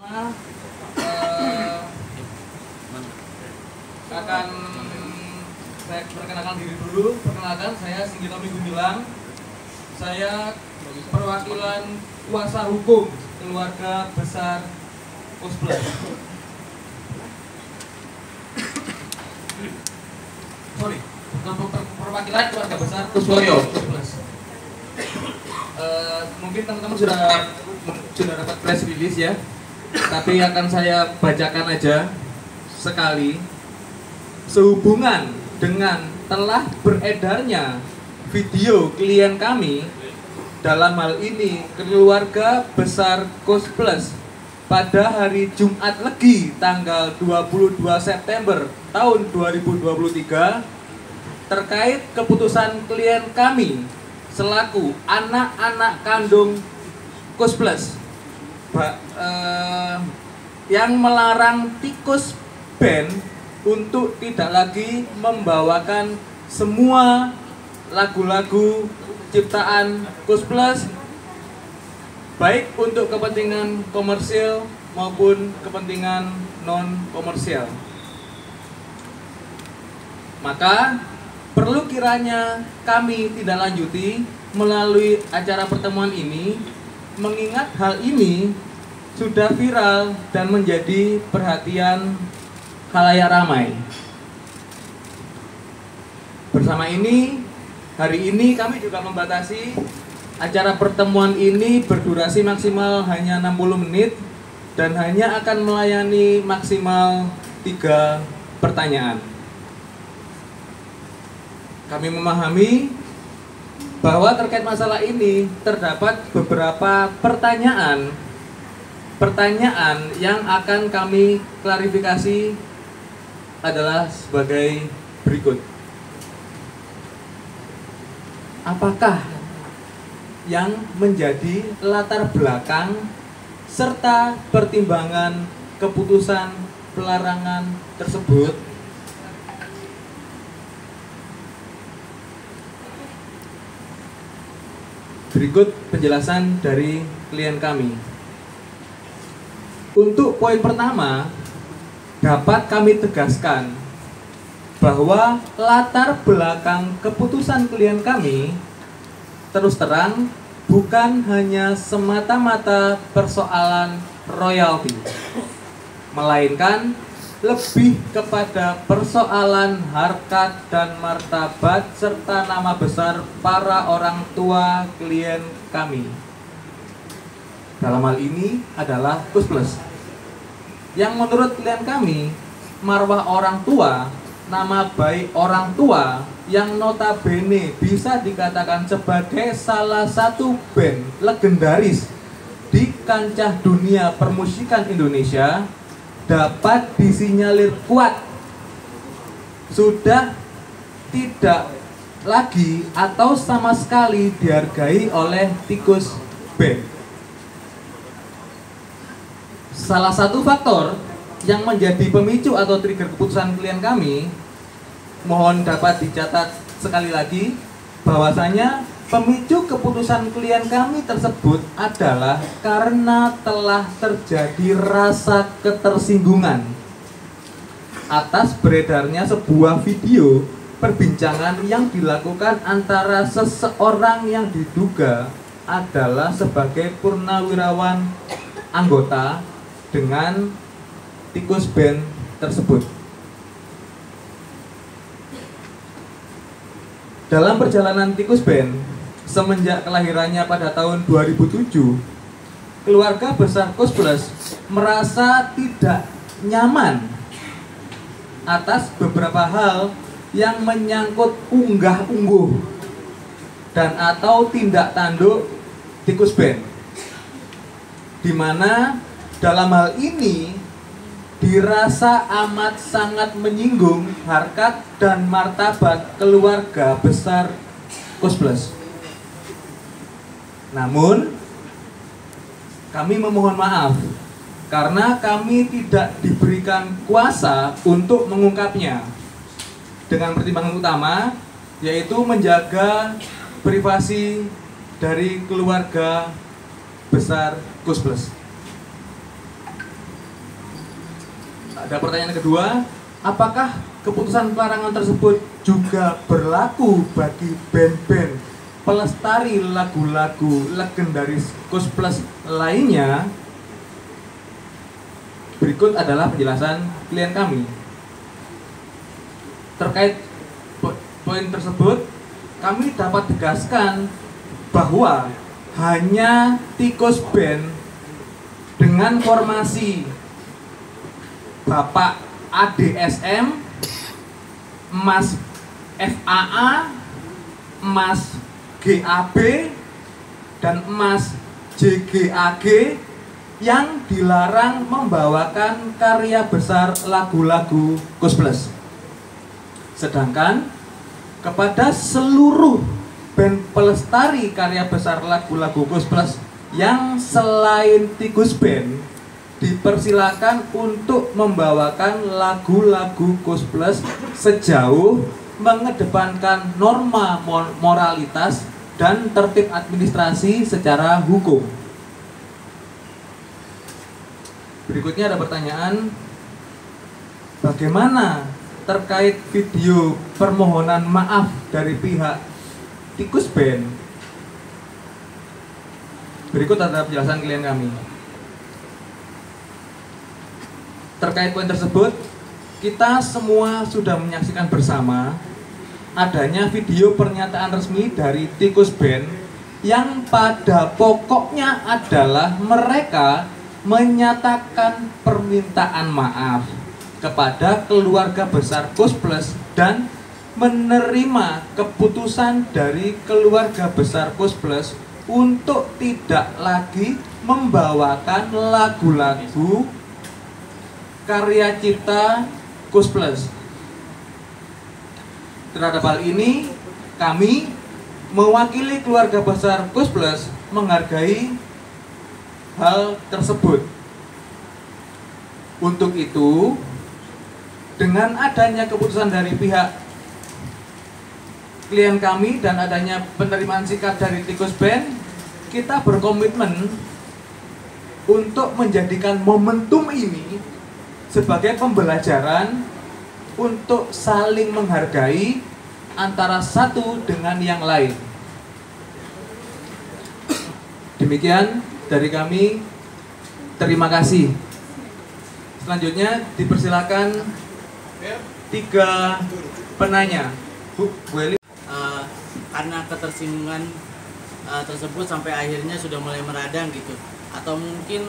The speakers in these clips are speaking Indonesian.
eh, akan saya perkenalkan diri dulu. Perkenalkan, saya Singgitomi Gumilang. Saya perwakilan kuasa hukum keluarga besar Kusplus. Sorry, bukan perwakilan keluarga besar Kuswoyo. Mungkin teman-teman sudah dapat press release ya, tapi akan saya bacakan aja sekali. Sehubungan dengan telah beredarnya video klien kami, dalam hal ini keluarga besar Kusplus, pada hari Jumat Legi tanggal 22 September tahun 2023 terkait keputusan klien kami selaku anak-anak kandung Kusplus yang melarang Tikus Band untuk tidak lagi membawakan semua lagu-lagu ciptaan Kusplus, baik untuk kepentingan komersial maupun kepentingan non komersial. Maka perlu kiranya kami tidak lanjuti melalui acara pertemuan ini, mengingat hal ini sudah viral dan menjadi perhatian khalayak ramai. Bersama ini, hari ini kami juga membatasi acara pertemuan ini berdurasi maksimal hanya 60 menit dan hanya akan melayani maksimal 3 pertanyaan. Kami memahami bahwa terkait masalah ini terdapat beberapa pertanyaan yang akan kami klarifikasi adalah sebagai berikut. Apakah yang menjadi latar belakang serta pertimbangan keputusan pelarangan tersebut? Berikut penjelasan dari klien kami. Untuk poin pertama, dapat kami tegaskan bahwa latar belakang keputusan klien kami terus terang bukan hanya semata-mata persoalan royalti, melainkan lebih kepada persoalan harkat dan martabat serta nama besar para orang tua klien kami. Dalam hal ini adalah Kusplus, yang menurut klien kami, marwah orang tua, nama baik orang tua yang notabene bisa dikatakan sebagai salah satu band legendaris di kancah dunia permusikan Indonesia, dapat disinyalir kuat sudah tidak lagi atau sama sekali dihargai oleh Tikus Band. Salah satu faktor yang menjadi pemicu atau trigger keputusan klien kami, mohon dapat dicatat sekali lagi bahwasanya pemicu keputusan klien kami tersebut adalah karena telah terjadi rasa ketersinggungan atas beredarnya sebuah video perbincangan yang dilakukan antara seseorang yang diduga adalah sebagai purnawirawan anggota dengan Tikus Band tersebut. Dalam perjalanan Tikus Band semenjak kelahirannya pada tahun 2007, keluarga besar Kusplus merasa tidak nyaman atas beberapa hal yang menyangkut unggah-ungguh dan atau tindak tanduk Tikus Band, di mana dalam hal ini dirasa amat sangat menyinggung harkat dan martabat keluarga besar Kusplus. Namun, kami memohon maaf karena kami tidak diberikan kuasa untuk mengungkapnya, dengan pertimbangan utama yaitu menjaga privasi dari keluarga besar Kusplus. ada pertanyaan kedua, apakah keputusan pelarangan tersebut juga berlaku bagi band-band pelestari lagu-lagu legendaris Koes+ lainnya? Berikut adalah penjelasan klien kami. Terkait poin tersebut, kami dapat tegaskan bahwa hanya Tikus Band dengan formasi Bapak ADSM, Mas FAA, Mas GAB, dan Mas JGAG yang dilarang membawakan karya besar lagu-lagu Koes+. Sedangkan kepada seluruh band pelestari karya besar lagu-lagu Koes+ yang selain Tikus Band dipersilakan untuk membawakan lagu-lagu Koes+ sejauh mengedepankan norma moralitas dan tertib administrasi secara hukum. Berikutnya ada pertanyaan, bagaimana terkait video permohonan maaf dari pihak Tikus Band? Berikut adalah penjelasan klien kami. Terkait poin tersebut, kita semua sudah menyaksikan bersama adanya video pernyataan resmi dari Tikus Band yang pada pokoknya adalah mereka menyatakan permintaan maaf kepada keluarga besar Koes+ dan menerima keputusan dari keluarga besar Koes+ untuk tidak lagi membawakan lagu-lagu karya cipta Koes+. Terhadap hal ini, kami mewakili keluarga besar Koes+ menghargai hal tersebut. Untuk itu, dengan adanya keputusan dari pihak klien kami dan adanya penerimaan sikap dari Tikus Band, kita berkomitmen untuk menjadikan momentum ini sebagai pembelajaran untuk saling menghargai antara satu dengan yang lain. Demikian dari kami, terima kasih. Selanjutnya dipersilakan 3 penanya. Bu Eli. Karena ketersinggungan tersebut sampai akhirnya sudah mulai meradang gitu, atau mungkin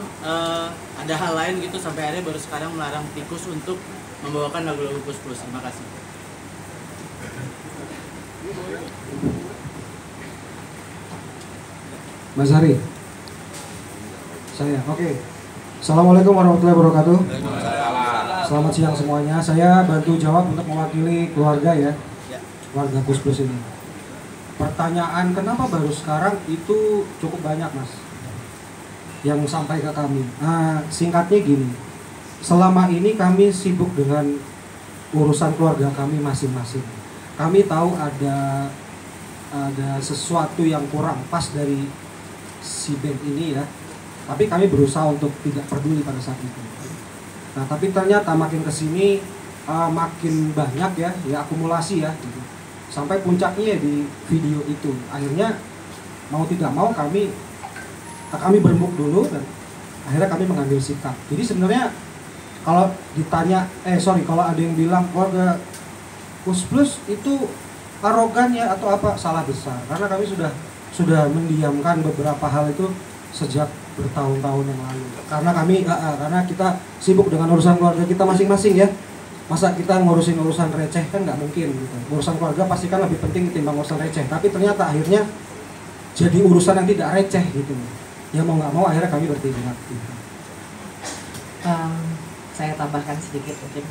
ada hal lain gitu sampai akhirnya baru sekarang melarang Tikus untuk membawakan lagu-lagu Koes+. Terima kasih. Mas Hari, saya. Oke. Assalamualaikum warahmatullahi wabarakatuh. Selamat siang semuanya. Saya bantu jawab untuk mewakili keluarga ya, keluarga Koes+ ini. Pertanyaan kenapa baru sekarang itu cukup banyak mas, yang sampai ke kami. Singkatnya gini, selama ini kami sibuk dengan urusan keluarga kami masing-masing. Kami tahu ada sesuatu yang kurang pas dari si band ini ya, tapi kami berusaha untuk tidak peduli pada saat itu. Nah tapi ternyata makin kesini makin banyak ya akumulasi ya gitu. Sampai puncaknya di video itu, akhirnya mau tidak mau kami berembuk dulu dan akhirnya kami mengambil sikap. Jadi sebenarnya kalau ditanya, kalau ada yang bilang keluarga Koes+ itu arogan ya atau apa, salah besar. Karena kami sudah mendiamkan beberapa hal itu sejak bertahun-tahun yang lalu. Karena kita sibuk dengan urusan keluarga kita masing-masing ya. Masa kita ngurusin urusan receh kan nggak mungkin gitu. Urusan keluarga pasti kan lebih penting ketimbang urusan receh. Tapi ternyata akhirnya jadi urusan yang tidak receh gitu. Ya mau nggak mau akhirnya kami bertindak. Gitu. Saya tambahkan sedikit mungkin.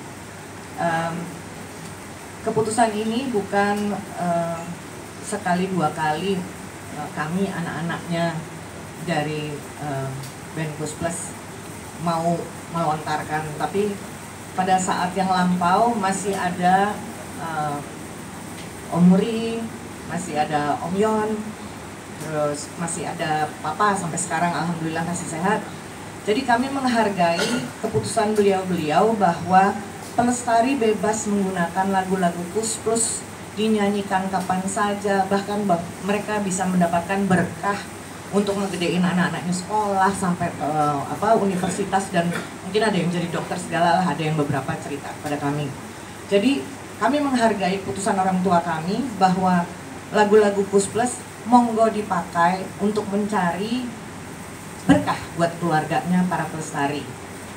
Keputusan ini bukan sekali dua kali kami anak-anaknya dari band Koes+ mau melontarkan, tapi pada saat yang lampau masih ada Om Muri, masih ada Om Yon, terus masih ada Papa sampai sekarang alhamdulillah masih sehat. Jadi kami menghargai keputusan beliau-beliau bahwa pelestari bebas menggunakan lagu-lagu Kus Plus, dinyanyikan kapan saja, bahkan mereka bisa mendapatkan berkah untuk ngegedein anak-anaknya sekolah sampai universitas, dan mungkin ada yang jadi dokter segala lah, ada yang beberapa cerita pada kami. Jadi kami menghargai putusan orang tua kami bahwa lagu-lagu Kus Plus monggo dipakai untuk mencari berkah buat keluarganya para pelestari.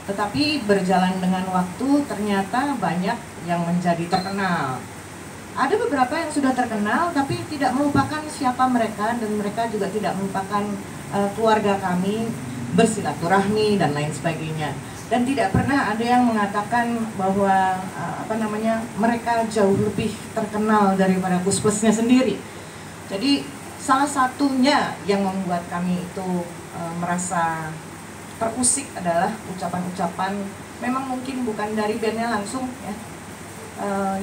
Tetapi berjalan dengan waktu ternyata banyak yang menjadi terkenal. Ada beberapa yang sudah terkenal tapi tidak melupakan siapa mereka, dan mereka juga tidak melupakan keluarga kami, bersilaturahmi dan lain sebagainya. Dan tidak pernah ada yang mengatakan bahwa mereka jauh lebih terkenal daripada Kus Plusnya sendiri. Jadi salah satunya yang membuat kami itu merasa terusik adalah ucapan-ucapan, memang mungkin bukan dari bandnya langsung ya,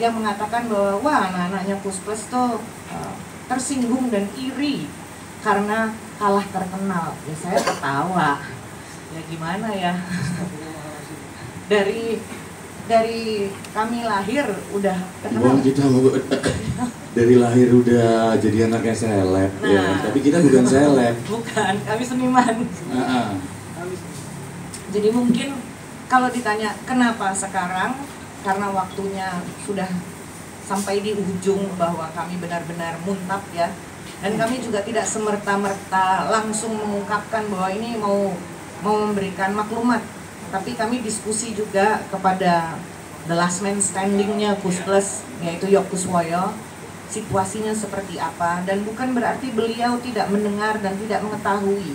yang mengatakan bahwa wah, anak-anaknya Kus Plus tuh tersinggung dan iri karena kalah terkenal. Ya saya ketawa, ya gimana ya. dari kami lahir udah terkenal. Wah, kita dari lahir udah jadi anaknya seleb, ya. Tapi kita bukan seleb. Bukan, kami seniman. Jadi mungkin kalau ditanya kenapa sekarang, karena waktunya sudah sampai di ujung bahwa kami benar-benar muntap ya. Dan kami juga tidak semerta-merta langsung mengungkapkan bahwa ini mau memberikan maklumat. Tapi kami diskusi juga kepada the last man standing-nya Kus Plus, yaitu Yok Kuswoyo, situasinya seperti apa. Dan bukan berarti beliau tidak mendengar dan tidak mengetahui.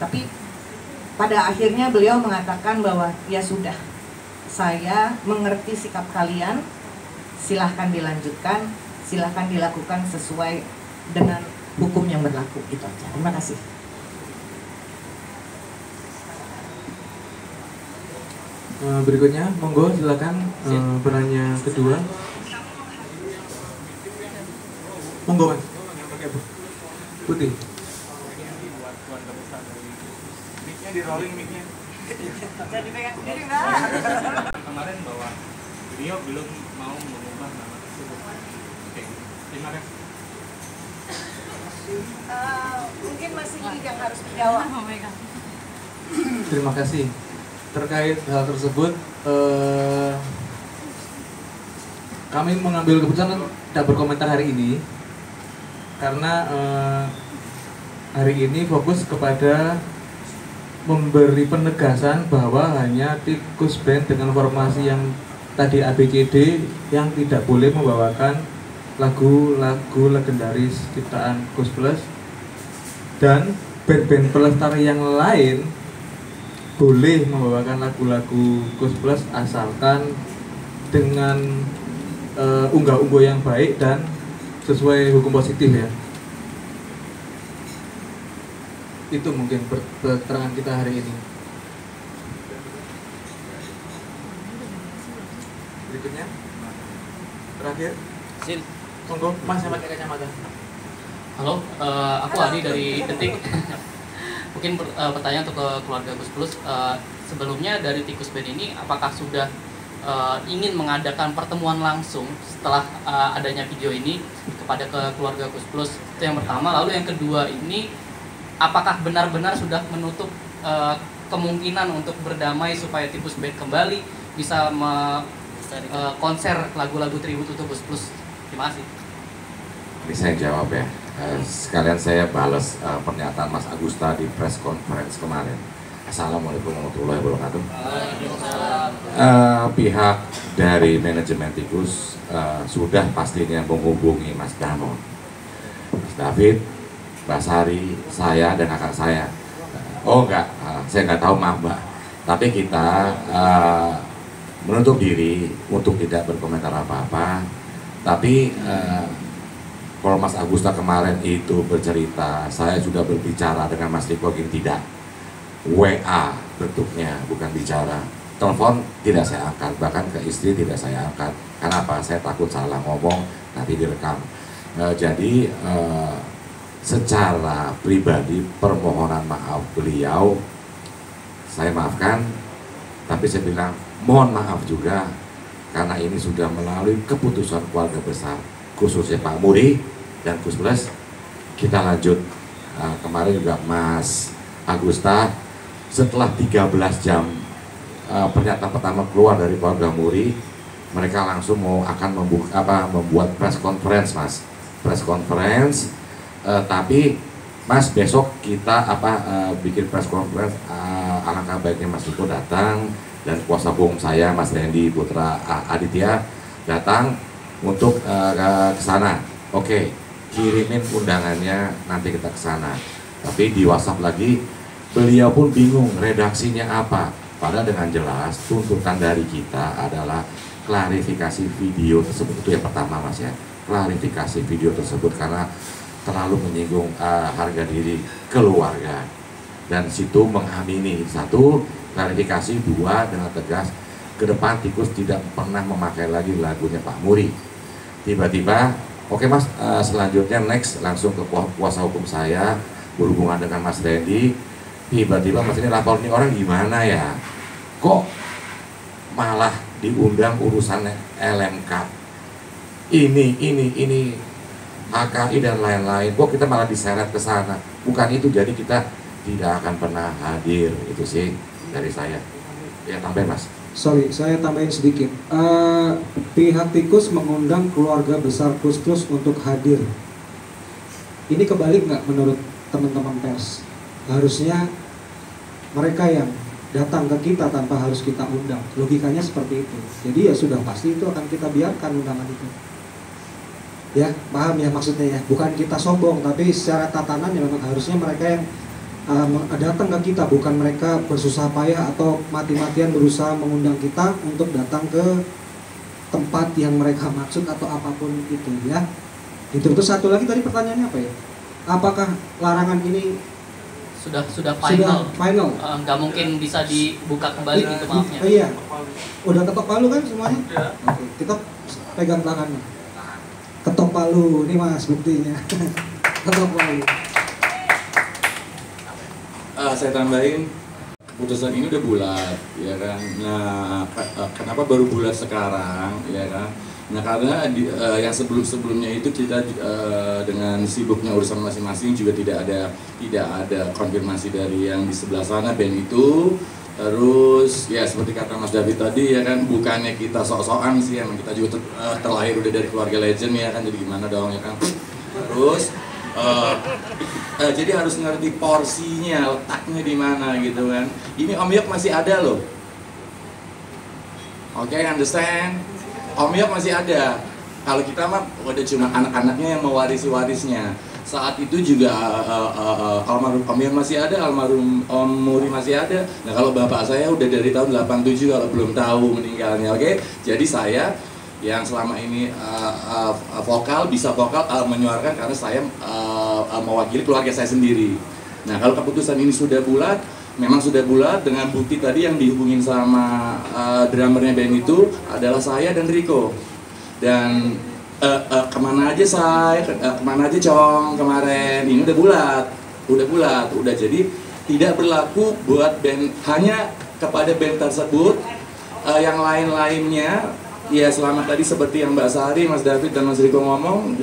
Tapi pada akhirnya beliau mengatakan bahwa ya sudah, saya mengerti sikap kalian, silahkan dilanjutkan, silahkan dilakukan sesuai dengan hukum yang berlaku. Itu aja. Terima kasih. Berikutnya, monggo silakan beranya kedua. Monggo Mas. Putih. Mic-nya di rolling, mic-nya. Jadi pegang sendiri enggak? Kemarin bahwa beliau belum mau mengubah nama tersebut. Oke, terima kasih. Mungkin masih yang harus dijawab. Terima kasih. Terkait hal tersebut, kami mengambil keputusan tidak berkomentar hari ini karena hari ini fokus kepada memberi penegasan bahwa hanya Tikus Band dengan formasi yang tadi ABCD yang tidak boleh membawakan lagu-lagu legendaris ciptaan Kus Plus, dan band-band pelestari yang lain boleh membawakan lagu-lagu Kus Plus asalkan dengan unggah-ungguh yang baik dan sesuai hukum positif ya. Itu mungkin keterangan kita hari ini. Berikutnya, terakhir, Sin. monggo Mas yang pakai kacamata. Halo, aku Adi dari Detik. Mungkin pertanyaan untuk ke keluarga Kus Plus. Sebelumnya dari Tikus Band ini, apakah sudah ingin mengadakan pertemuan langsung setelah adanya video ini kepada ke keluarga Kus Plus? Itu yang pertama. Lalu yang kedua ini, apakah benar-benar sudah menutup kemungkinan untuk berdamai supaya Tikus Band kembali bisa konser lagu-lagu tribut untuk Kus Plus? Terima kasih. Ini saya jawab ya. Sekalian saya balas pernyataan Mas Agusta di press conference kemarin. Assalamualaikum warahmatullahi wabarakatuh. Pihak dari manajemen Tikus sudah pastinya menghubungi Mas Dano, Mas David, Mbak Sari, saya dan kakak saya. Oh enggak, saya nggak tahu, maaf Mbak. Tapi kita menutup diri untuk tidak berkomentar apa-apa. Tapi kalau Mas Agusta kemarin itu bercerita, saya sudah berbicara dengan Mas Riko, tidak. WA bentuknya, bukan bicara. Telepon tidak saya angkat, bahkan ke istri tidak saya angkat. Kenapa? Saya takut salah ngomong, nanti direkam. Jadi secara pribadi permohonan maaf beliau saya maafkan, tapi saya bilang mohon maaf juga karena ini sudah melalui keputusan keluarga besar khususnya Pak Muri dan Gus Plus. Kita lanjut. Kemarin juga Mas Agusta, setelah 13 jam pernyataan pertama keluar dari keluarga Muri, mereka langsung membuat press conference, Mas. Press conference, tapi Mas besok kita bikin press conference, alangkah baiknya Mas Riko datang dan kuasa hukum saya Mas Randy Putra Aditya datang untuk ke sana. Oke, kirimin undangannya, nanti kita ke sana. Tapi di WhatsApp lagi, beliau pun bingung redaksinya apa. Padahal dengan jelas tuntutan dari kita adalah klarifikasi video tersebut. Itu yang pertama, Mas, ya. Klarifikasi video tersebut karena terlalu menyinggung harga diri keluarga. Dan situ mengamini, satu, klarifikasi, dua, dengan tegas ke depan tikus tidak pernah memakai lagi lagunya Pak Muri. Tiba-tiba, oke Mas, selanjutnya next langsung ke kuasa hukum saya berhubungan dengan Mas Randy. Tiba-tiba Mas ini lapor, ini orang gimana ya? Kok malah diundang urusan LMK? Ini HKI dan lain-lain. Kok kita malah diseret ke sana? Bukan itu, jadi kita tidak akan pernah hadir. Itu sih dari saya. Ya, tambahin Mas. Sorry, saya tambahin sedikit. Pihak tikus mengundang keluarga besar Gus Plus untuk hadir. Ini kebalik nggak menurut teman-teman pers? Harusnya mereka yang datang ke kita tanpa harus kita undang. Logikanya seperti itu. Jadi ya sudah pasti itu akan kita biarkan undangan itu. Ya, paham ya maksudnya ya? Bukan kita sombong, tapi secara tatanan ya memang harusnya mereka yang datang ke kita, bukan mereka bersusah payah atau mati-matian berusaha mengundang kita untuk datang ke tempat yang mereka maksud atau apapun itu ya. Itu terus satu lagi tadi pertanyaannya apa ya? Apakah larangan ini sudah final? Final. Nggak mungkin bisa dibuka kembali gitu, maafnya. Iya. Udah ketok palu kan semuanya? Oke, kita pegang tangannya. Ketok palu, ini Mas buktinya. Ketok palu. Saya tambahin, keputusan ini udah bulat, ya kan. Nah, kenapa baru bulat sekarang, ya kan? Nah, karena yang sebelumnya itu kita dengan sibuknya urusan masing-masing juga tidak ada konfirmasi dari yang di sebelah sana band itu. Terus ya seperti kata Mas David tadi ya kan, bukannya kita sok-sokan sih, emang kita juga terlahir udah dari keluarga legend ya kan, jadi gimana dong ya kan. Terus jadi harus ngerti porsinya, letaknya di mana gitu kan. Ini Om Yok masih ada loh. Oke, understand? Om Yok masih ada. Kalau kita mah udah cuma anak-anaknya yang mewarisi warisnya. Saat itu juga almarhum Om Yok masih ada, almarhum Om Muri masih ada. Nah kalau bapak saya udah dari tahun 87 kalau belum tahu meninggalnya. Oke, jadi saya yang selama ini bisa vokal menyuarakan karena saya mewakili keluarga saya sendiri. Nah kalau keputusan ini sudah bulat, memang sudah bulat dengan bukti tadi yang dihubungin sama drummernya band itu adalah saya dan Riko. Dan kemana aja Cong kemarin, ini udah bulat, udah jadi tidak berlaku buat band, hanya kepada band tersebut. Yang lain-lainnya ya selama tadi seperti yang Mbak Sari, Mas David dan Mas Riko ngomong,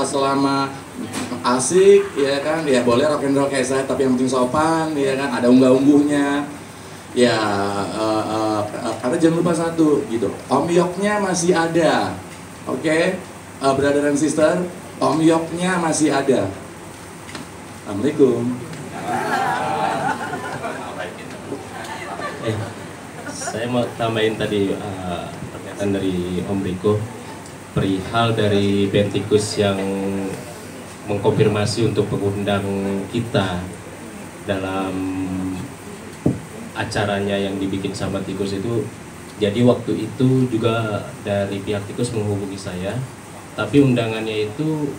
selama asik ya kan, ya boleh rock and roll kayak saya tapi yang penting sopan ya kan, ada unggah-ungguhnya ya, karena jangan lupa satu gitu, Om Yoknya masih ada, oke? Brother and sister, Om Yoknya masih ada. Assalamualaikum. Saya mau tambahin tadi pernyataan dari Om Riko perihal dari band tikus yang mengkonfirmasi untuk mengundang kita dalam acaranya yang dibikin sama tikus itu. Jadi waktu itu juga dari pihak tikus menghubungi saya, tapi undangannya itu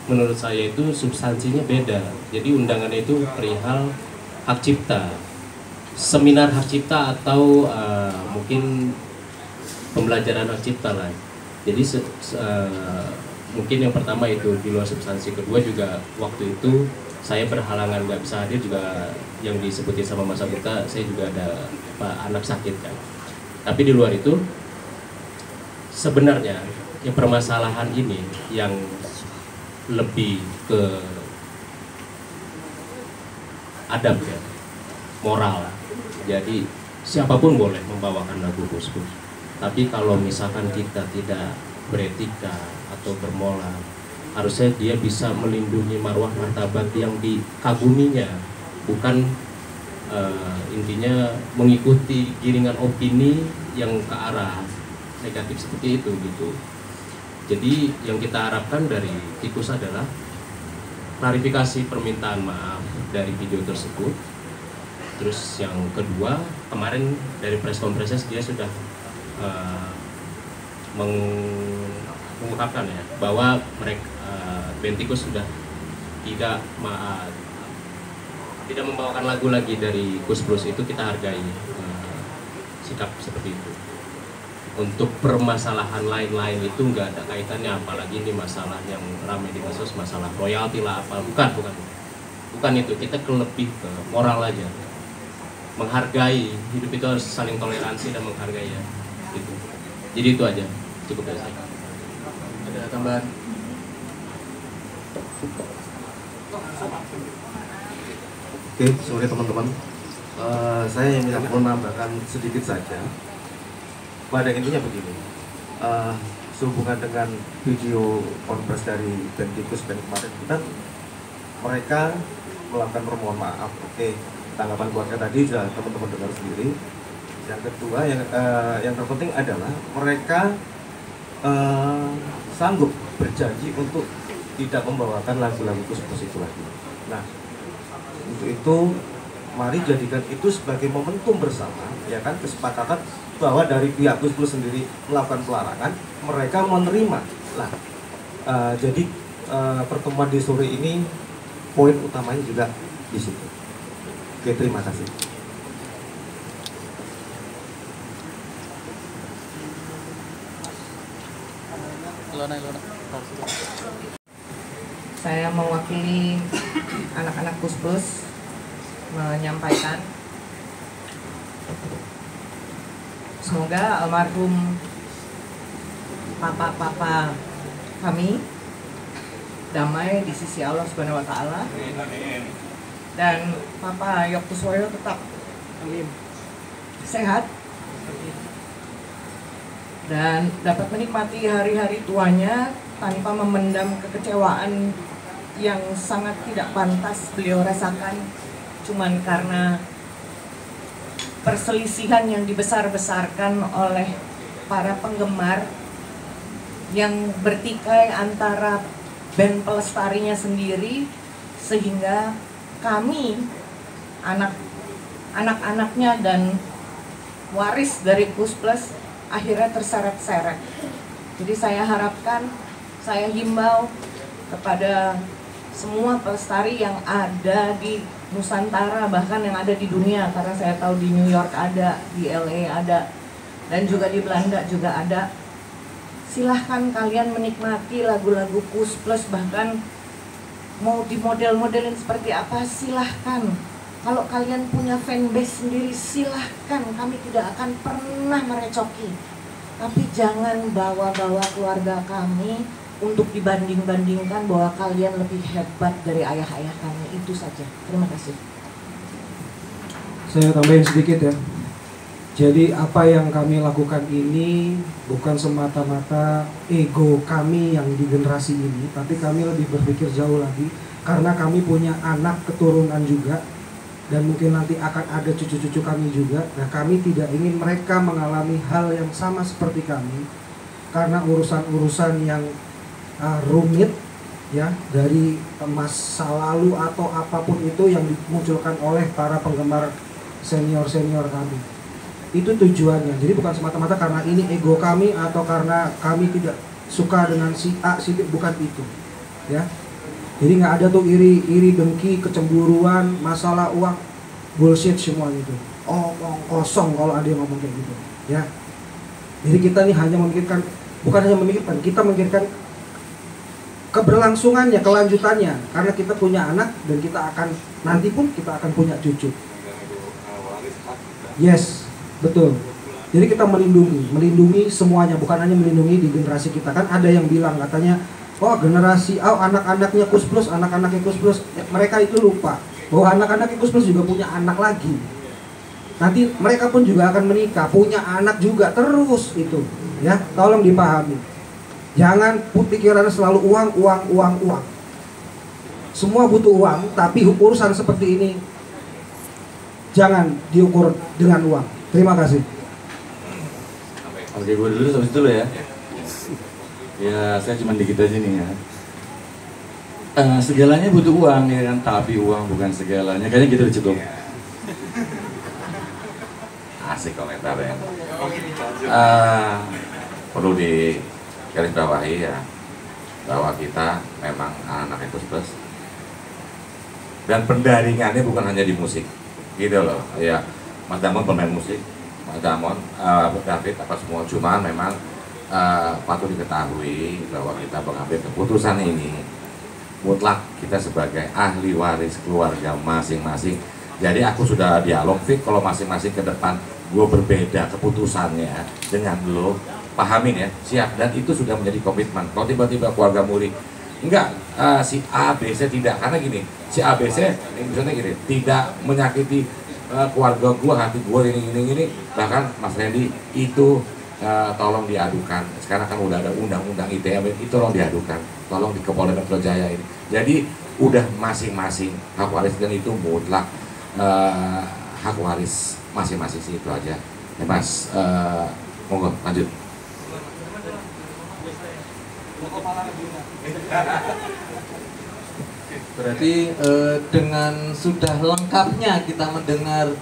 menurut saya itu substansinya beda. Jadi undangannya itu perihal hak cipta, seminar hak cipta atau mungkin pembelajaran hak cipta lah. Jadi mungkin yang pertama itu di luar substansi. Kedua juga waktu itu saya berhalangan nggak bisa hadir juga yang disebutin sama Mas Agita, saya juga ada anak sakit kan. Tapi di luar itu sebenarnya ya permasalahan ini yang lebih ke adab ya, moral. Jadi siapapun boleh membawakan lagu Gus-Gus. Tapi kalau misalkan kita tidak beretika atau bermoral, harusnya dia bisa melindungi marwah martabat yang dikaguminya, bukan intinya mengikuti giringan opini yang ke arah negatif seperti itu gitu. Jadi yang kita harapkan dari Tikus adalah klarifikasi permintaan maaf dari video tersebut. Terus yang kedua, kemarin dari press conference dia sudah mengungkapkan ya bahwa mereka band Tikus sudah tidak membawakan lagu lagi dari Gus Plus. Itu kita hargai sikap seperti itu. Untuk permasalahan lain-lain itu nggak ada kaitannya, apalagi ini masalah yang ramai di medsos, masalah royalti lah apa, bukan itu. Kita lebih ke moral aja, menghargai, hidup itu harus saling toleransi dan menghargai ya gitu. Jadi itu aja, cukup dari saya. Ada tambahan? Oke, sore teman-teman. Saya ingin menambahkan sedikit saja. Pada intinya begini, sehubungan dengan video konferensi dari band Tikus band kemarin, mereka melakukan permohonan maaf. Oke, tanggapan keluarga tadi sudah teman-teman dengar sendiri. Yang kedua, yang terpenting adalah mereka sanggup berjanji untuk tidak membawakan lagu-lagu Gus-Plus itu lagi. Nah, untuk itu mari jadikan itu sebagai momentum bersama, ya kan, kesepakatan bahwa dari pihak Gus-Plus sendiri melakukan pelarangan, mereka menerima lah. Jadi pertemuan di sore ini poin utamanya juga di situ. Oke, terima kasih. Saya mewakili anak-anak Gus-Plus menyampaikan semoga almarhum papa-papa kami damai di sisi Allah Subhanahu wa taala. Dan Papa Yok Kuswoyo tetap sehat dan dapat menikmati hari-hari tuanya tanpa memendam kekecewaan yang sangat tidak pantas beliau rasakan cuman karena perselisihan yang dibesar-besarkan oleh para penggemar yang bertikai antara band pelestarinya sendiri, sehingga kami anak-anaknya dan waris dari Gus-Plus akhirnya terseret-seret. Jadi saya harapkan, saya himbau kepada semua pelestari yang ada di Nusantara, bahkan yang ada di dunia, karena saya tahu di New York ada, di LA ada, dan juga di Belanda juga ada. Silahkan kalian menikmati lagu-lagu Gus-Plus, bahkan mau di model-modelin seperti apa, silahkan. Kalau kalian punya fanbase sendiri, silahkan. Kami tidak akan pernah merecoki. Tapi jangan bawa-bawa keluarga kami untuk dibanding-bandingkan bahwa kalian lebih hebat dari ayah-ayah kami. Itu saja. Terima kasih. Saya tambahin sedikit ya. Jadi apa yang kami lakukan ini bukan semata-mata ego kami yang di generasi ini, tapi kami lebih berpikir jauh lagi karena kami punya anak keturunan juga dan mungkin nanti akan ada cucu-cucu kami juga. Nah, kami tidak ingin mereka mengalami hal yang sama seperti kami karena urusan-urusan yang rumit ya, dari masa lalu atau apapun itu yang dimunculkan oleh para penggemar senior-senior kami. Itu tujuannya. Jadi bukan semata-mata karena ini ego kami atau karena kami tidak suka dengan si A, si B, bukan itu. Ya. Jadi nggak ada tuh iri dengki, kecemburuan, masalah uang, bullshit semua itu. Omong kosong kalau ada yang ngomong kayak gitu. Ya. Jadi kita nih hanya memikirkan, bukan hanya memikirkan, kita memikirkan keberlangsungannya, kelanjutannya, karena kita punya anak dan kita akan nanti pun kita akan punya cucu. Yes, betul. Jadi kita melindungi semuanya, bukan hanya melindungi di generasi kita. Kan ada yang bilang katanya, oh generasi, oh anak-anaknya Kus Plus, anak-anaknya Kus Plus. Mereka itu lupa bahwa anak-anak Kus Plus juga punya anak lagi. Nanti mereka pun juga akan menikah, punya anak juga terus itu. Ya, tolong dipahami. Jangan pikirannya selalu uang. Semua butuh uang, tapi urusan seperti ini jangan diukur dengan uang. Terima kasih. Oke, gue dulu habis dulu ya. Ya, saya cuma dikit aja nih ya. Segalanya butuh uang ya kan, tapi uang bukan segalanya. Kayaknya gitu udah cukup. Asik komentarnya. Perlu digarisbawahi ya bahwa kita memang anak-anak Kus Plus dan pendaringannya bukan hanya di musik, gitu loh. Ya, Mas Damon bermain musik, Mas Damon, David apa semua, cuma memang patut diketahui bahwa kita mengambil keputusan ini mutlak kita sebagai ahli waris keluarga masing-masing. Jadi aku sudah dialog fit kalau masing-masing ke depan gue berbeda keputusannya dengan lo, pahamin ya, siap, dan itu sudah menjadi komitmen. Kalau tiba-tiba keluarga Muri enggak, si A, B, C tidak, karena gini, si A, B, C misalnya gini, tidak menyakiti keluarga gue, hati gue ini, bahkan Mas Randy itu tolong diadukan. Sekarang kan udah ada undang-undang ITE, itu tolong diadukan, tolong di Polda Metro Jaya ini. Jadi udah masing-masing hak waris dan itu mutlak hak waris masing-masing sih, itu aja ya Mas. Monggo lanjut. Berarti dengan sudah lengkapnya kita mendengar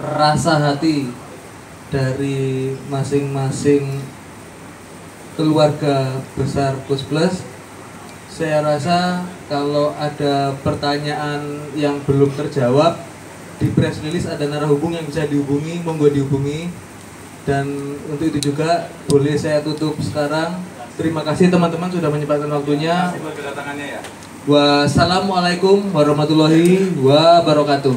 rasa hati dari masing-masing keluarga besar Kus Plus, saya rasa kalau ada pertanyaan yang belum terjawab, di press release ada narahubung yang bisa dihubungi, monggo dihubungi. Dan untuk itu juga boleh saya tutup sekarang. Terima kasih teman-teman sudah menyempatkan waktunya. Wassalamualaikum warahmatullahi wabarakatuh.